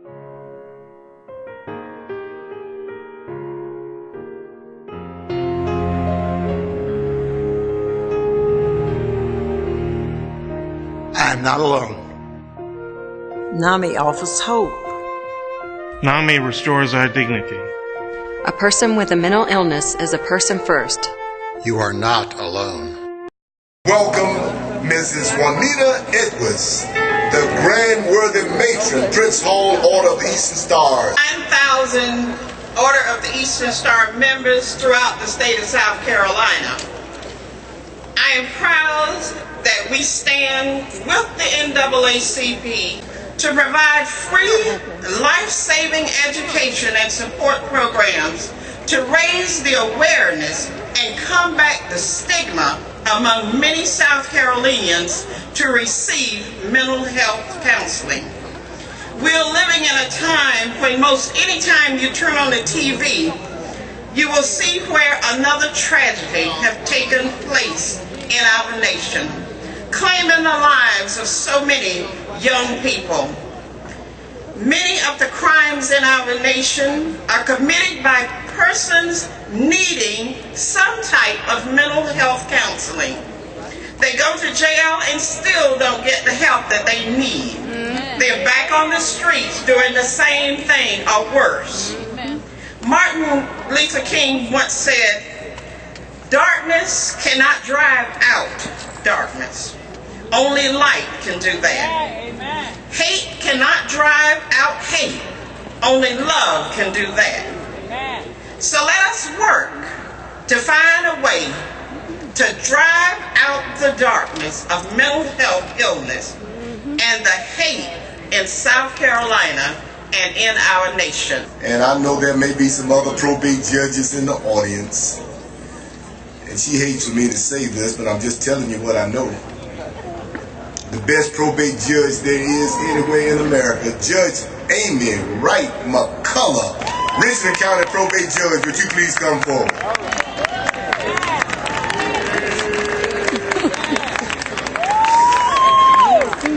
I am not alone. NAMI offers hope. NAMI restores our dignity. A person with a mental illness is a person first. You are not alone. Welcome, Mrs. Juanita Edwards, the Grand Worthy Matron, Prince Hall Order of the Eastern Star. 9,000 Order of the Eastern Star members throughout the state of South Carolina. I am proud that we stand with the NAACP to provide free, life-saving education and support programs to raise the awareness and combat the stigma among many South Carolinians to receive mental health counseling. We're living in a time when anytime you turn on the TV, you will see where another tragedy has taken place in our nation, claiming the lives of so many young people. Many of the crimes in our nation are committed by persons needing some type of mental health counseling. They go to jail and still don't get the help that they need. They're back on the streets doing the same thing or worse. Martin Luther King once said, "Darkness cannot drive out darkness. Only light can do that. Hate cannot drive out hate. Only love can do that." So let us work to find a way to drive out the darkness of mental health illness and the hate in South Carolina and in our nation. And I know there may be some other probate judges in the audience. And she hates for me to say this, but I'm just telling you what I know. The best probate judge there is anywhere in America, Judge Amy Wright McCullough, Richland County Probate Judge. Would you please come forward?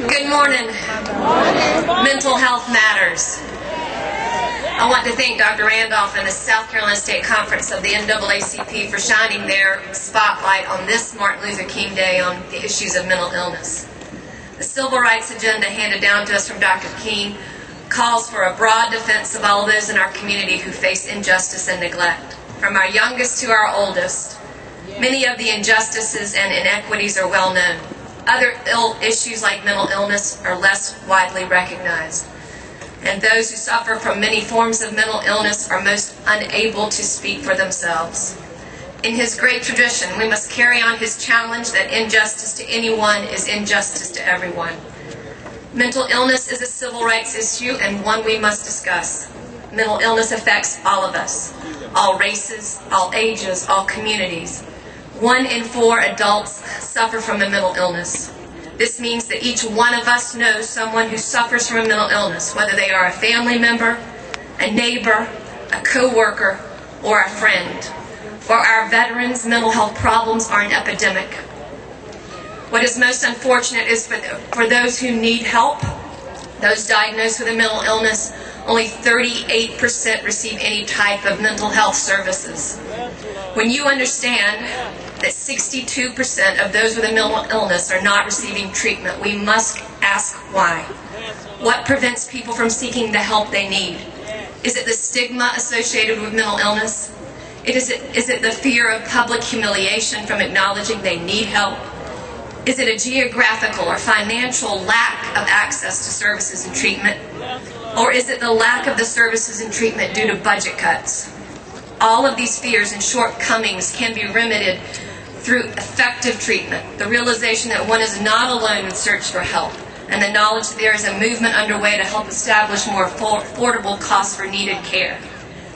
Good morning. Mental health matters. I want to thank Dr. Randolph and the South Carolina State Conference of the NAACP for shining their spotlight on this Martin Luther King Day on the issues of mental illness. The Civil Rights Agenda handed down to us from Dr. King calls for a broad defense of all those in our community who face injustice and neglect, from our youngest to our oldest. Many of the injustices and inequities are well known. Other issues like mental illness are less widely recognized. And those who suffer from many forms of mental illness are most unable to speak for themselves. In his great tradition, we must carry on his challenge that injustice to anyone is injustice to everyone. Mental illness is a civil rights issue and one we must discuss. Mental illness affects all of us, all races, all ages, all communities. 1 in 4 adults suffer from a mental illness. This means that each one of us knows someone who suffers from a mental illness, whether they are a family member, a neighbor, a co-worker, or a friend. For our veterans, mental health problems are an epidemic. What is most unfortunate is for those who need help, those diagnosed with a mental illness, only 38% receive any type of mental health services. When you understand that 62% of those with a mental illness are not receiving treatment, we must ask why. What prevents people from seeking the help they need? Is it the stigma associated with mental illness? Is it the fear of public humiliation from acknowledging they need help? Is it a geographical or financial lack of access to services and treatment? Or is it the lack of the services and treatment due to budget cuts? All of these fears and shortcomings can be remedied through effective treatment, the realization that one is not alone in search for help, and the knowledge that there is a movement underway to help establish more affordable costs for needed care.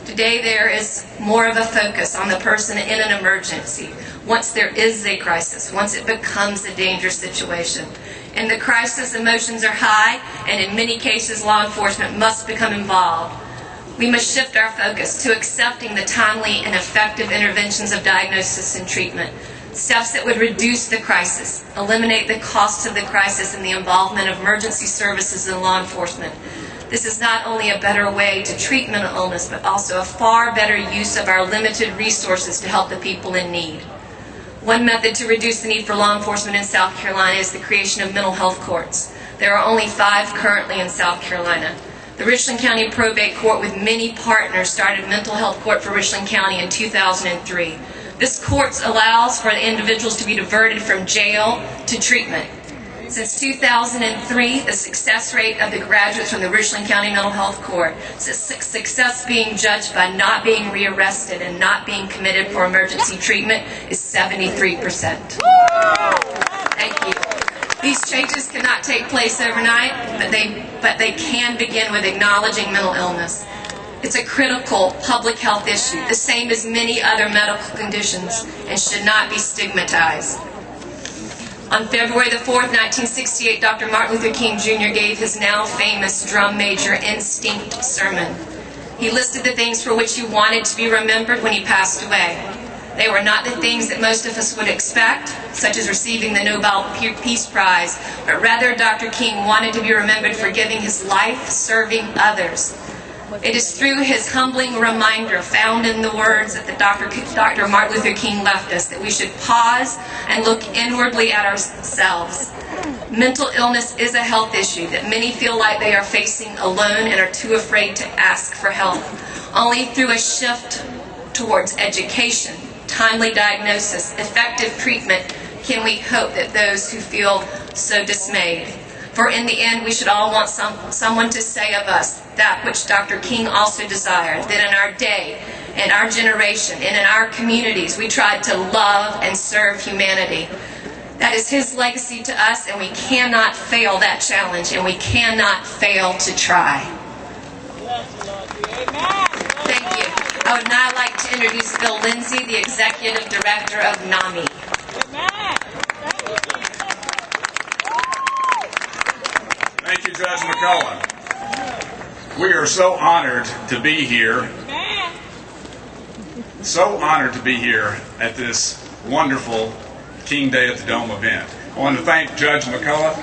Today there is more of a focus on the person in an emergency, once there is a crisis, once it becomes a dangerous situation. In the crisis, emotions are high, and in many cases law enforcement must become involved. We must shift our focus to accepting the timely and effective interventions of diagnosis and treatment, steps that would reduce the crisis, eliminate the costs of the crisis and the involvement of emergency services and law enforcement, This is not only a better way to treat mental illness, but also a far better use of our limited resources to help the people in need. One method to reduce the need for law enforcement in South Carolina is the creation of mental health courts. There are only 5 currently in South Carolina. The Richland County Probate Court, with many partners, started Mental Health Court for Richland County in 2003. This court allows for individuals to be diverted from jail to treatment. Since 2003, the success rate of the graduates from the Richland County Mental Health Court, success being judged by not being rearrested and not being committed for emergency treatment, is 73%. Thank you. These changes cannot take place overnight, but they can begin with acknowledging mental illness. It's a critical public health issue, the same as many other medical conditions, and should not be stigmatized. On February the 4th, 1968, Dr. Martin Luther King Jr. gave his now famous drum major instinct sermon. He listed the things for which he wanted to be remembered when he passed away. They were not the things that most of us would expect, such as receiving the Nobel Peace Prize, but rather Dr. King wanted to be remembered for giving his life serving others. It is through his humbling reminder found in the words that Dr. Martin Luther King left us that we should pause and look inwardly at ourselves. Mental illness is a health issue that many feel like they are facing alone and are too afraid to ask for help. Only through a shift towards education, timely diagnosis, effective treatment can we hope that those who feel so dismayed. For in the end, we should all want someone to say of us that which Dr. King also desired, that in our day, in our generation, and in our communities, we tried to love and serve humanity. That is his legacy to us, and we cannot fail that challenge, and we cannot fail to try. Thank you. I would now like to introduce Bill Lindsay, the Executive Director of NAMI. Thank you, Judge McCullough. We are so honored to be here. So honored to be here at this wonderful King Day at the Dome event. I want to thank Judge McCullough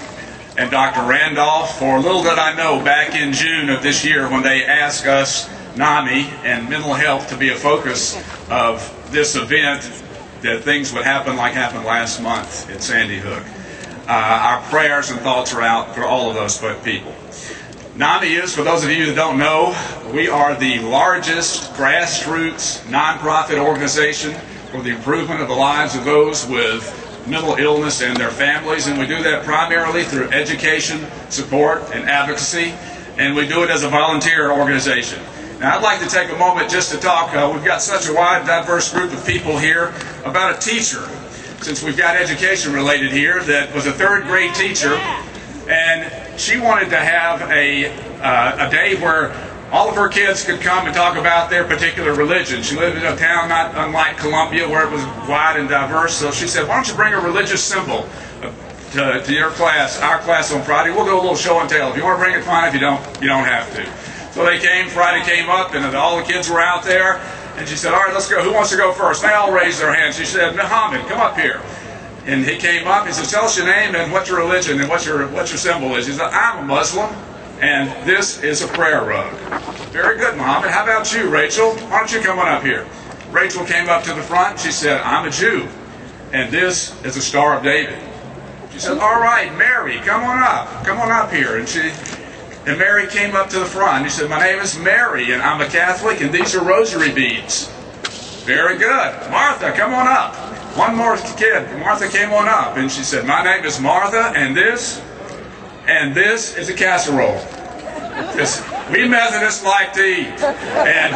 and Dr. Randolph for little that I know back in June of this year when they asked us, NAMI and mental health, to be a focus of this event, that things would happen like happened last month at Sandy Hook. Our prayers and thoughts are out for all of those people. NAMI is, for those of you that don't know, we are the largest grassroots nonprofit organization for the improvement of the lives of those with mental illness and their families, and we do that primarily through education, support, and advocacy, and we do it as a volunteer organization. Now, I'd like to take a moment just to talk, we've got such a wide, diverse group of people here, about a teacher, since we've got education related here, that was a 3rd grade teacher, and she wanted to have a day where all of her kids could come and talk about their particular religion. She lived in a town not unlike Columbia where it was wide and diverse, so she said, why don't you bring a religious symbol to your class, our class on Friday. We'll do a little show and tell. If you want to bring it, fine. If you don't have to. So they came, Friday came up, and all the kids were out there. And she said, all right, let's go. Who wants to go first? They all raised their hands. She said, Muhammad, come up here. And he came up. He said, tell us your name and what your religion and what your symbol is. He said, I'm a Muslim, and this is a prayer rug. Very good, Muhammad. How about you, Rachel? Why don't you come on up here? Rachel came up to the front. She said, I'm a Jew, and this is a Star of David. She said, all right, Mary, come on up. Come on up here. And Mary came up to the front. He said, my name is Mary, and I'm a Catholic, and these are rosary beads. Very good. Martha, come on up. One more kid. Martha came on up, and she said, my name is Martha, and this is a casserole. We Methodists like to eat. And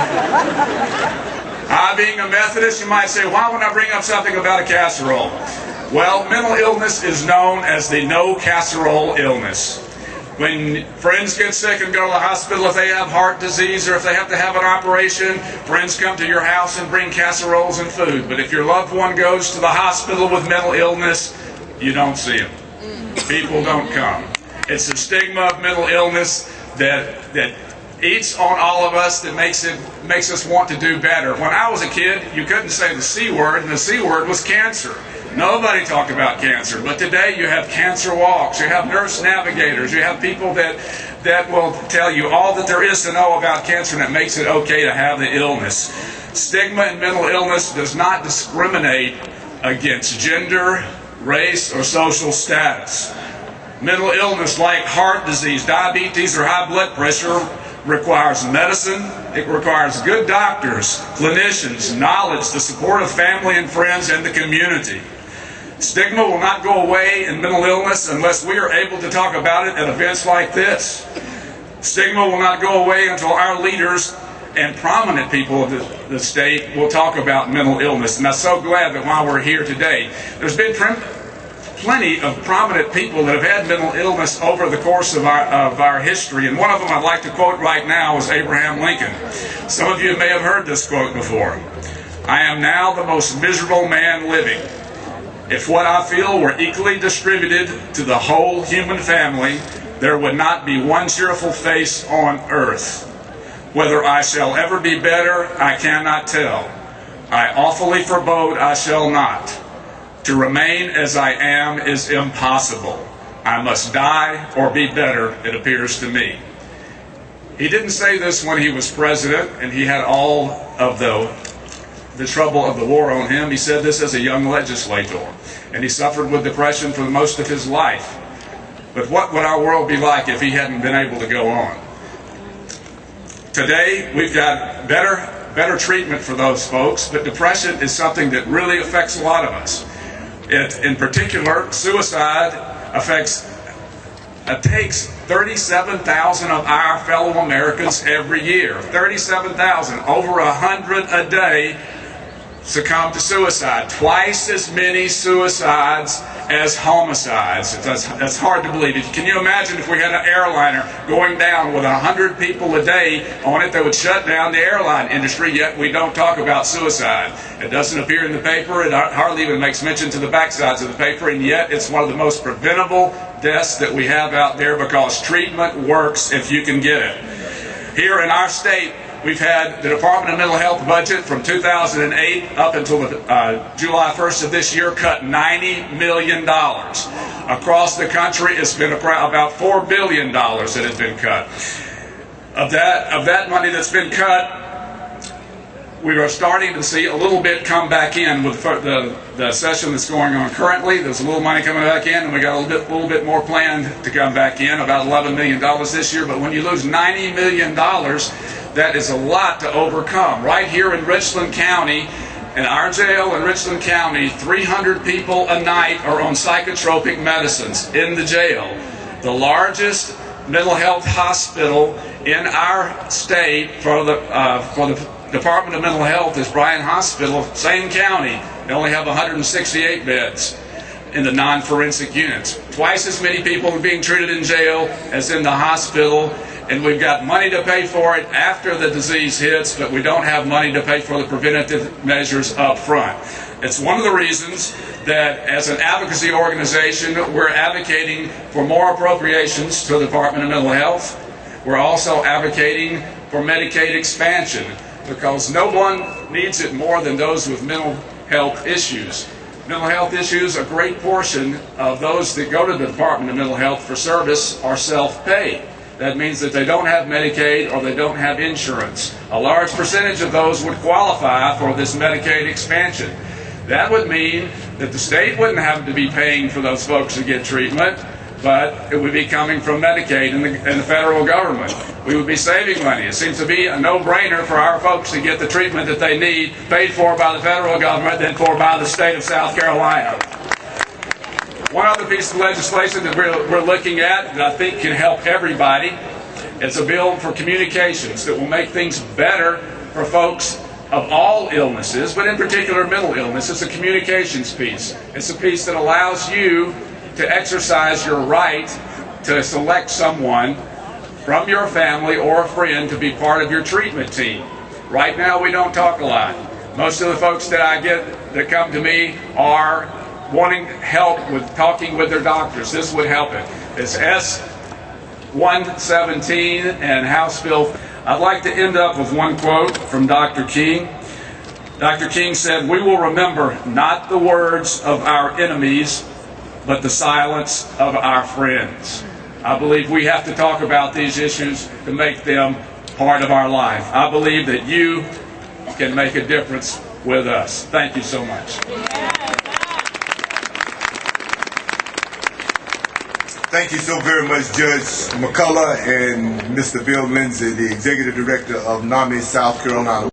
I, being a Methodist, you might say, why would I bring up something about a casserole? Well, mental illness is known as the no casserole illness. When friends get sick and go to the hospital, if they have heart disease or if they have to have an operation, friends come to your house and bring casseroles and food. But if your loved one goes to the hospital with mental illness, you don't see them. People don't come. It's the stigma of mental illness that eats on all of us, that makes us want to do better. When I was a kid, you couldn't say the C word, and the C word was cancer. Nobody talked about cancer, but today you have cancer walks, you have nurse navigators, you have people that will tell you all that there is to know about cancer, and it makes it okay to have the illness. Stigma in mental illness does not discriminate against gender, race, or social status. Mental illness like heart disease, diabetes, or high blood pressure requires medicine. It requires good doctors, clinicians, knowledge, the support of family and friends, and the community. Stigma will not go away in mental illness unless we are able to talk about it at events like this. Stigma will not go away until our leaders and prominent people of the state will talk about mental illness. And I'm so glad that while we're here today, there's been plenty of prominent people that have had mental illness over the course of our history. And one of them I'd like to quote right now is Abraham Lincoln. Some of you may have heard this quote before. "I am now the most miserable man living. If what I feel were equally distributed to the whole human family, there would not be one cheerful face on earth. Whether I shall ever be better, I cannot tell. I awfully forebode I shall not. To remain as I am is impossible. I must die or be better, it appears to me." He didn't say this when he was president and he had all of the trouble of the war on him. He said this as a young legislator, and he suffered with depression for most of his life. But what would our world be like if he hadn't been able to go on? Today, we've got better treatment for those folks, but depression is something that really affects a lot of us. In particular, suicide takes 37,000 of our fellow Americans every year. 37,000, over 100 a day, succumb to suicide. Twice as many suicides as homicides. That's hard to believe. Can you imagine if we had an airliner going down with 100 people a day on it that would shut down the airline industry, yet we don't talk about suicide. It doesn't appear in the paper. It hardly even makes mention to the backsides of the paper, and yet it's one of the most preventable deaths that we have out there because treatment works if you can get it. Here in our state, we've had the Department of Mental Health budget from 2008 up until July 1st of this year cut $90 million. Across the country, it's been about $4 billion that has been cut. Of that money that's been cut, we are starting to see a little bit come back in with the session that's going on currently. There's a little money coming back in, and we got a little bit more planned to come back in, about $11 million this year. But when you lose $90 million, that is a lot to overcome. Right here in Richland County, in our jail in Richland County, 300 people a night are on psychotropic medicines in the jail. The largest mental health hospital in our state for the Department of Mental Health is Bryan Hospital, same county. They only have 168 beds in the non-forensic units. Twice as many people are being treated in jail as in the hospital, and we've got money to pay for it after the disease hits, but we don't have money to pay for the preventative measures up front. It's one of the reasons that as an advocacy organization, we're advocating for more appropriations to the Department of Mental Health. We're also advocating for Medicaid expansion, because no one needs it more than those with mental health issues. Mental health issues, a great portion of those that go to the Department of Mental Health for service are self-pay. That means that they don't have Medicaid or they don't have insurance. A large percentage of those would qualify for this Medicaid expansion. That would mean that the state wouldn't have to be paying for those folks to get treatment, but it would be coming from Medicaid and the federal government. We would be saving money. It seems to be a no-brainer for our folks to get the treatment that they need, paid for by the federal government, than for by the state of South Carolina. One other piece of legislation that we're looking at that I think can help everybody is a bill for communications that will make things better for folks of all illnesses, but in particular mental illness. It's a communications piece. It's a piece that allows you to exercise your right to select someone from your family or a friend to be part of your treatment team. Right now we don't talk a lot. Most of the folks that I get that come to me are wanting help with talking with their doctors. This would help it. It's S-117 and House Bill. I'd like to end up with one quote from Dr. King. Dr. King said, "We will remember not the words of our enemies, but the silence of our friends." I believe we have to talk about these issues to make them part of our life. I believe that you can make a difference with us. Thank you so much. Thank you so very much, Judge McCullough and Mr. Bill Lindsay, the Executive Director of NAMI South Carolina.